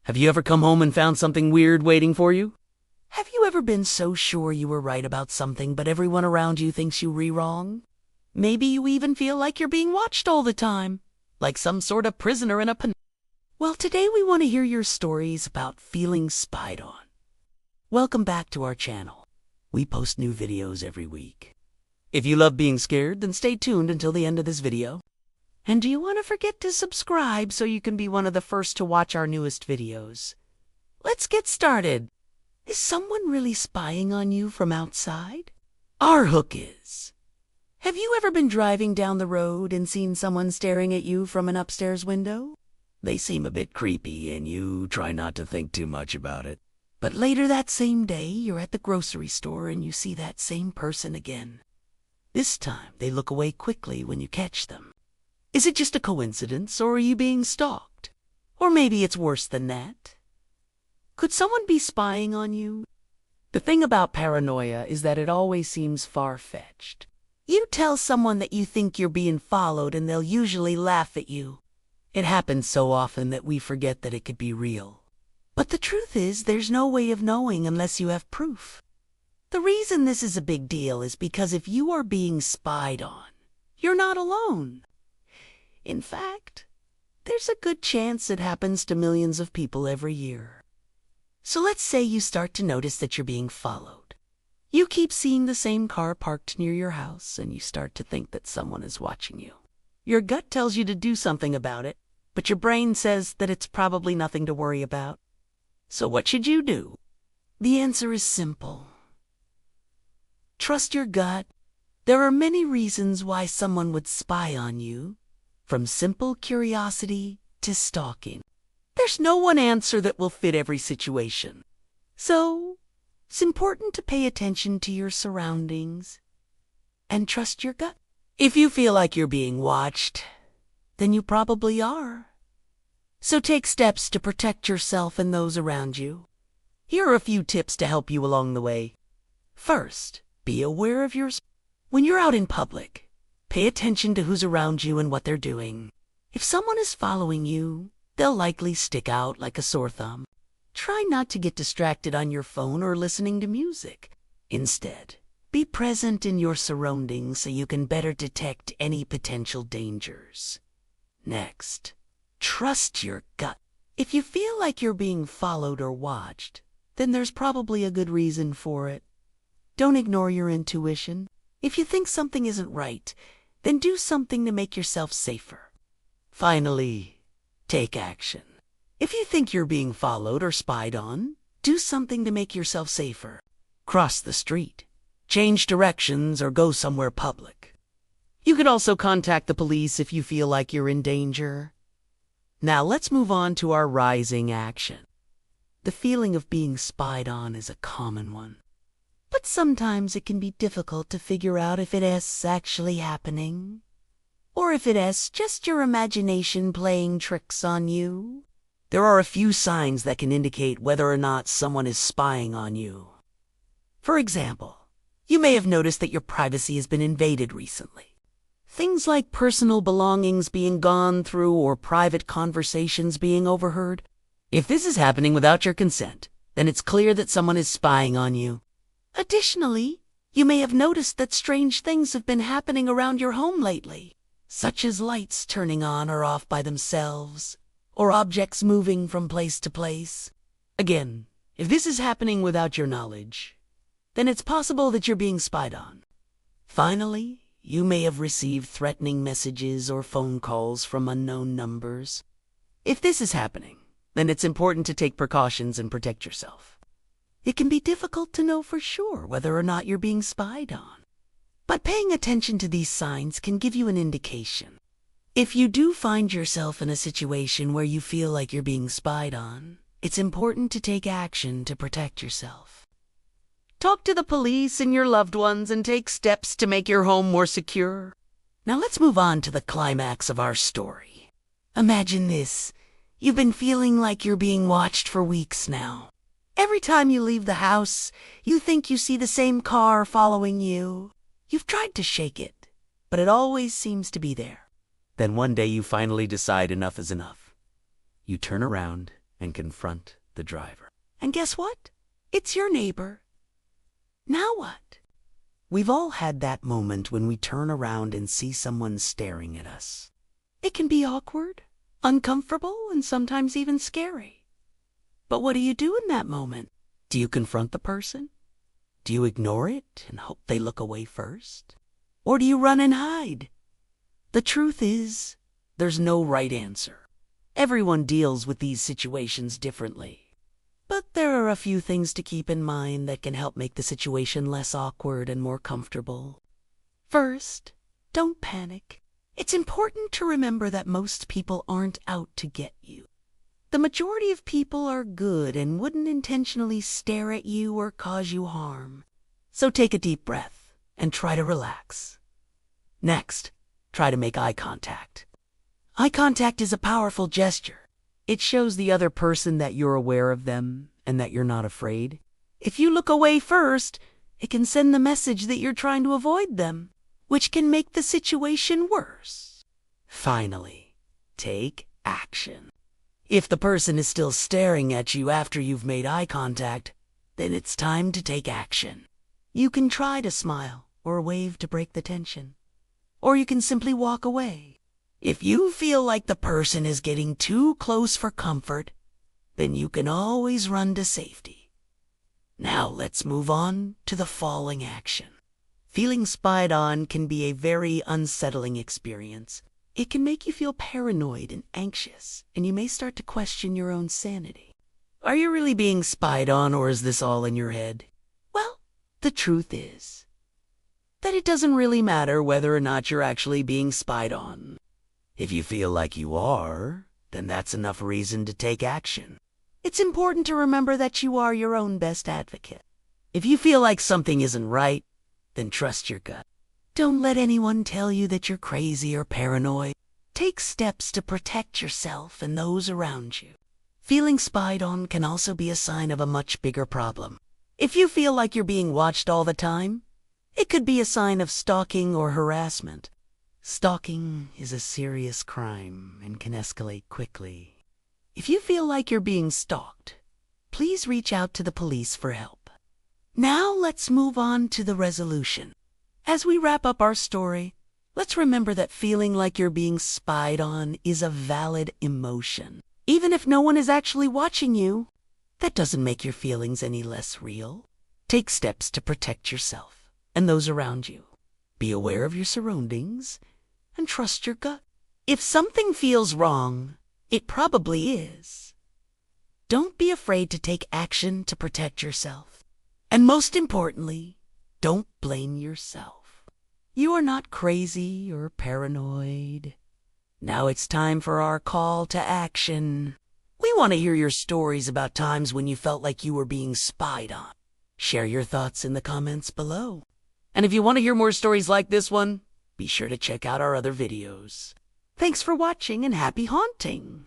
Have you ever come home and found something weird waiting for you? Have you ever been so sure you were right about something, but everyone around you thinks you were wrong? Maybe you even feel like you're being watched all the time, like some sort of prisoner in a pen. Well, today we want to hear your stories about feeling spied on. Welcome back to our channel. We post new videos every week. If you love being scared, then stay tuned until the end of this video. And do you want to forget to subscribe so you can be one of the first to watch our newest videos? Let's get started. Is someone really spying on you from outside? Our hook is: have you ever been driving down the road and seen someone staring at you from an upstairs window? They seem a bit creepy and you try not to think too much about it. But later that same day, you're at the grocery store and you see that same person again. This time, they look away quickly when you catch them. Is it just a coincidence, or are you being stalked? Or maybe it's worse than that. Could someone be spying on you? The thing about paranoia is that it always seems far-fetched. You tell someone that you think you're being followed and they'll usually laugh at you. It happens so often that we forget that it could be real. But the truth is, there's no way of knowing unless you have proof. The reason this is a big deal is because if you are being spied on, you're not alone. In fact, there's a good chance it happens to millions of people every year. So let's say you start to notice that you're being followed. You keep seeing the same car parked near your house, and you start to think that someone is watching you. Your gut tells you to do something about it, but your brain says that it's probably nothing to worry about. So what should you do? The answer is simple. Trust your gut. There are many reasons why someone would spy on you, from simple curiosity to stalking. There's no one answer that will fit every situation. So, it's important to pay attention to your surroundings and trust your gut. If you feel like you're being watched, then you probably are. So take steps to protect yourself and those around you. Here are a few tips to help you along the way. First, be aware of your... When you're out in public, pay attention to who's around you and what they're doing. If someone is following you, they'll likely stick out like a sore thumb. Try not to get distracted on your phone or listening to music. Instead, be present in your surroundings so you can better detect any potential dangers. Next, trust your gut. If you feel like you're being followed or watched, then there's probably a good reason for it. Don't ignore your intuition. If you think something isn't right, then do something to make yourself safer. Finally, take action. If you think you're being followed or spied on, do something to make yourself safer. Cross the street, change directions, or go somewhere public. You could also contact the police if you feel like you're in danger. Now let's move on to our rising action. The feeling of being spied on is a common one. But sometimes it can be difficult to figure out if it is actually happening, or if it is just your imagination playing tricks on you. There are a few signs that can indicate whether or not someone is spying on you. For example, you may have noticed that your privacy has been invaded recently. Things like personal belongings being gone through or private conversations being overheard. If this is happening without your consent, then it's clear that someone is spying on you. Additionally, you may have noticed that strange things have been happening around your home lately, such as lights turning on or off by themselves, or objects moving from place to place. Again, if this is happening without your knowledge, then it's possible that you're being spied on. Finally, you may have received threatening messages or phone calls from unknown numbers. If this is happening, then it's important to take precautions and protect yourself. It can be difficult to know for sure whether or not you're being spied on, but paying attention to these signs can give you an indication. If you do find yourself in a situation where you feel like you're being spied on, it's important to take action to protect yourself. Talk to the police and your loved ones and take steps to make your home more secure. Now let's move on to the climax of our story. Imagine this. You've been feeling like you're being watched for weeks now. Every time you leave the house, you think you see the same car following you. You've tried to shake it, but it always seems to be there. Then one day you finally decide enough is enough. You turn around and confront the driver. And guess what? It's your neighbor. Now what? We've all had that moment when we turn around and see someone staring at us. It can be awkward, uncomfortable, and sometimes even scary. But what do you do in that moment? Do you confront the person? Do you ignore it and hope they look away first? Or do you run and hide? The truth is, there's no right answer. Everyone deals with these situations differently. But there are a few things to keep in mind that can help make the situation less awkward and more comfortable. First, don't panic. It's important to remember that most people aren't out to get you. The majority of people are good and wouldn't intentionally stare at you or cause you harm. So take a deep breath and try to relax. Next, try to make eye contact. Eye contact is a powerful gesture. It shows the other person that you're aware of them and that you're not afraid. If you look away first, it can send the message that you're trying to avoid them, which can make the situation worse. Finally, take action. If the person is still staring at you after you've made eye contact, then it's time to take action. You can try to smile or wave to break the tension, or you can simply walk away. If you feel like the person is getting too close for comfort, then you can always run to safety. Now let's move on to the falling action. Feeling spied on can be a very unsettling experience. It can make you feel paranoid and anxious, and you may start to question your own sanity. Are you really being spied on, or is this all in your head? Well, the truth is that it doesn't really matter whether or not you're actually being spied on. If you feel like you are, then that's enough reason to take action. It's important to remember that you are your own best advocate. If you feel like something isn't right, then trust your gut. Don't let anyone tell you that you're crazy or paranoid. Take steps to protect yourself and those around you. Feeling spied on can also be a sign of a much bigger problem. If you feel like you're being watched all the time, it could be a sign of stalking or harassment. Stalking is a serious crime and can escalate quickly. If you feel like you're being stalked, please reach out to the police for help. Now let's move on to the resolution. As we wrap up our story, let's remember that feeling like you're being spied on is a valid emotion. Even if no one is actually watching you, that doesn't make your feelings any less real. Take steps to protect yourself and those around you. Be aware of your surroundings and trust your gut. If something feels wrong, it probably is. Don't be afraid to take action to protect yourself. And most importantly, don't blame yourself. You are not crazy or paranoid. Now it's time for our call to action. We want to hear your stories about times when you felt like you were being spied on. Share your thoughts in the comments below. And if you want to hear more stories like this one, be sure to check out our other videos. Thanks for watching and happy haunting!